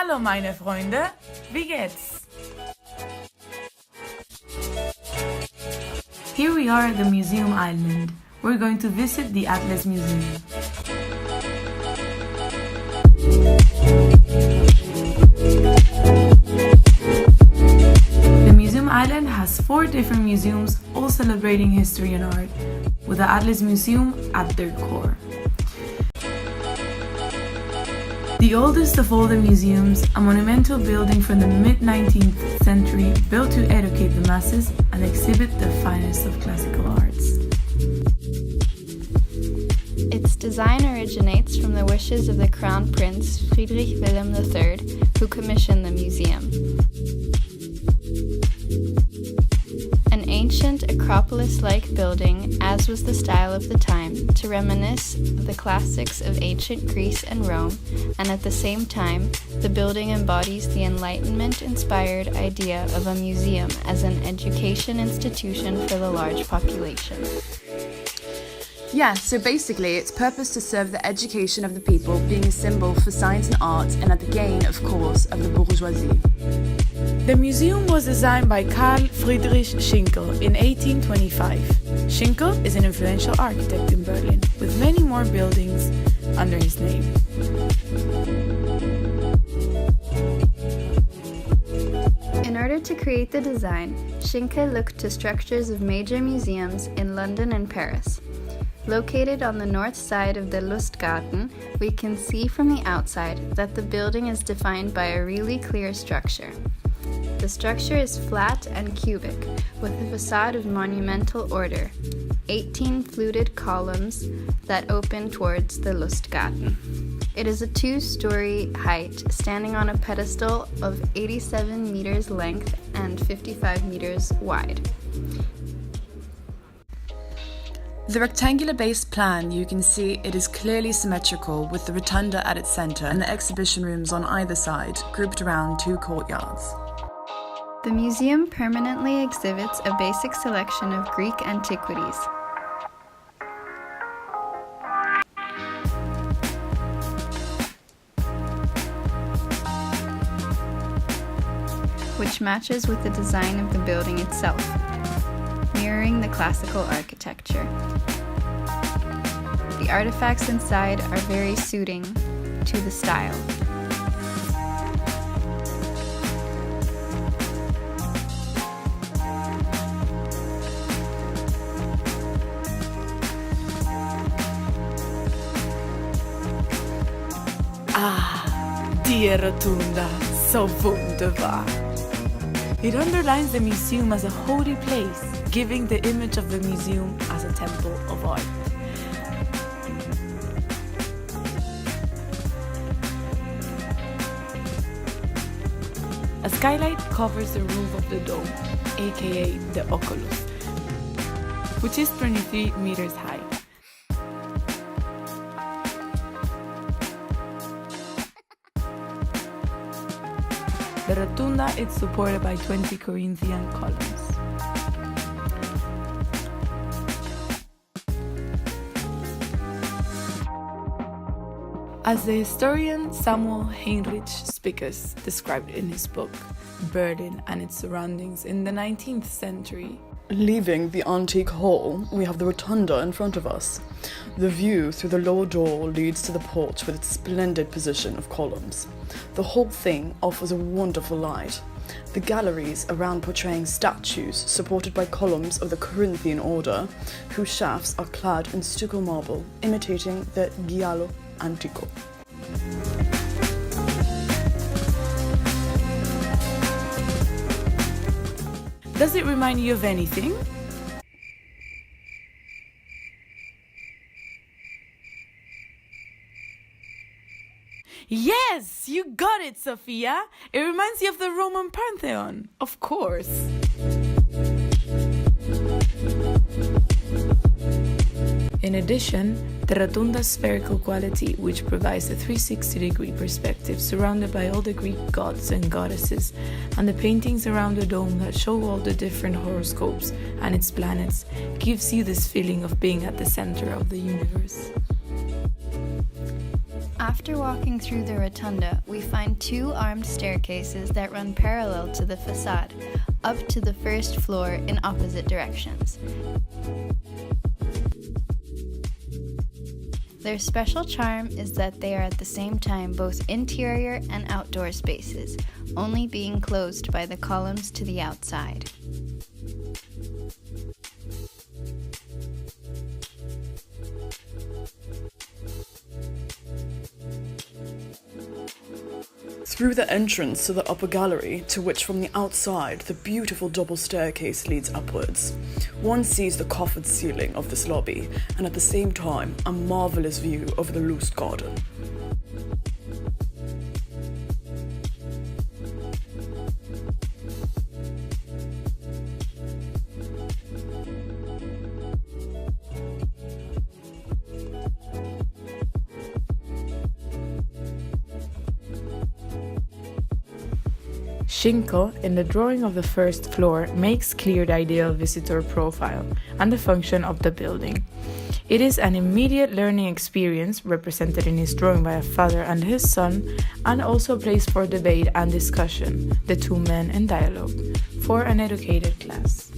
Hallo meine Freunde, wie geht's? Here we are at the Museum Island. We're going to visit the Atlas Museum. The Museum Island has 4 different museums, all celebrating history and art, with the Atlas Museum at their core. The oldest of all the museums, a monumental building from the mid-19th century built to educate the masses and exhibit the finest of classical arts. Its design originates from the wishes of the Crown Prince Friedrich Wilhelm III, who commissioned the museum. An ancient Acropolis-like building, as was the style of the time, to reminisce of the classics of ancient Greece and Rome, and at the same time, the building embodies the Enlightenment-inspired idea of a museum as an education institution for the large population. Yeah, so basically its purpose to serve the education of the people, being a symbol for science and art, and at the gain, of course, of the bourgeoisie. The museum was designed by Carl Friedrich Schinkel in 1825. Schinkel is an influential architect in Berlin, with many more buildings under his name. In order to create the design, Schinkel looked to structures of major museums in London and Paris. Located on the north side of the Lustgarten, we can see from the outside that the building is defined by a really clear structure. The structure is flat and cubic, with a facade of monumental order, 18 fluted columns that open towards the Lustgarten. It is a 2-story height, standing on a pedestal of 87 meters length and 55 meters wide. The rectangular-based plan, you can see it is clearly symmetrical, with the rotunda at its center and the exhibition rooms on either side, grouped around 2 courtyards. The museum permanently exhibits a basic selection of Greek antiquities. Which matches with the design of the building itself, mirroring the classical architecture. The artifacts inside are very suiting to the style. Die Rotunda, so wunderbar. It underlines the museum as a holy place, giving the image of the museum as a temple of art. A skylight covers the roof of the dome, aka the oculus, which is 23 meters high. The rotunda is supported by 20 Corinthian columns. As the historian Samuel Heinrich Spickers described in his book, Berlin and its Surroundings in the 19th century, leaving the antique hall, we have the rotunda in front of us. The view through the lower door leads to the porch with its splendid position of columns. The whole thing offers a wonderful light. The galleries around portraying statues supported by columns of the Corinthian order, whose shafts are clad in stucco marble, imitating the giallo antico. Does it remind you of anything? Yes, you got it, Sophia. It reminds you of the Roman Pantheon, of course. In addition, the rotunda's spherical quality, which provides a 360-degree perspective surrounded by all the Greek gods and goddesses, and the paintings around the dome that show all the different horoscopes and its planets, gives you this feeling of being at the center of the universe. After walking through the rotunda, we find two armed staircases that run parallel to the facade, up to the first floor in opposite directions. Their special charm is that they are at the same time both interior and outdoor spaces, only being closed by the columns to the outside. Through the entrance to the upper gallery, to which from the outside the beautiful double staircase leads upwards, one sees the coffered ceiling of this lobby and at the same time a marvellous view over the Lustgarten. Schinkel, in the drawing of the first floor, makes clear the ideal visitor profile and the function of the building. It is an immediate learning experience, represented in his drawing by a father and his son, and also a place for debate and discussion, the two men in dialogue, for an educated class.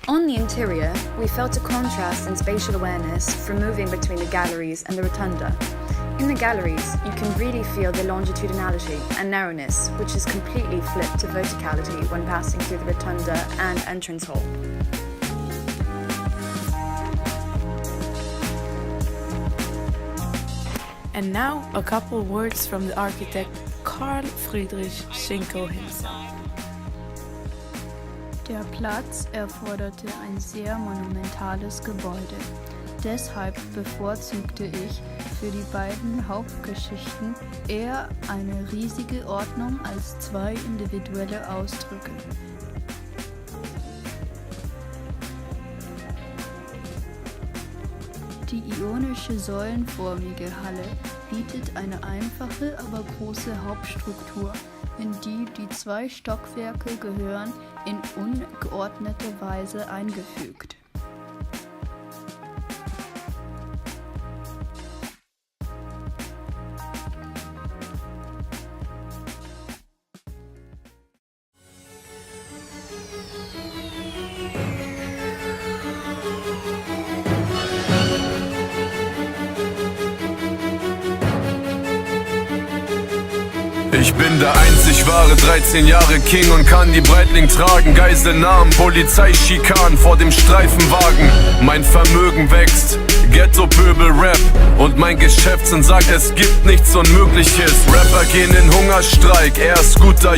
On the interior, we felt a contrast in spatial awareness from moving between the galleries and the rotunda. In the galleries, you can really feel the longitudinality and narrowness, which is completely flipped to verticality when passing through the rotunda and entrance hall. And now a couple words from the architect Carl Friedrich Schinkel himself. Der Platz erforderte ein sehr monumentales Gebäude. Deshalb bevorzugte ich für die beiden Hauptgeschichten eher eine riesige Ordnung als zwei individuelle Ausdrücke. Die ionische säulenförmige Halle bietet eine einfache, aber große Hauptstruktur, in die die zwei Stockwerke gehören, in ungeordneter Weise eingefügt. Ich bin der einzig wahre 13 Jahre King und kann die Breitling tragen. Geiselnahmen, Polizeischikanen vor dem Streifenwagen. Mein Vermögen wächst, Ghetto-Pöbel Rap und mein Geschäftssinn sagt, es gibt nichts Unmögliches. Rapper gehen in Hungerstreik, er ist guter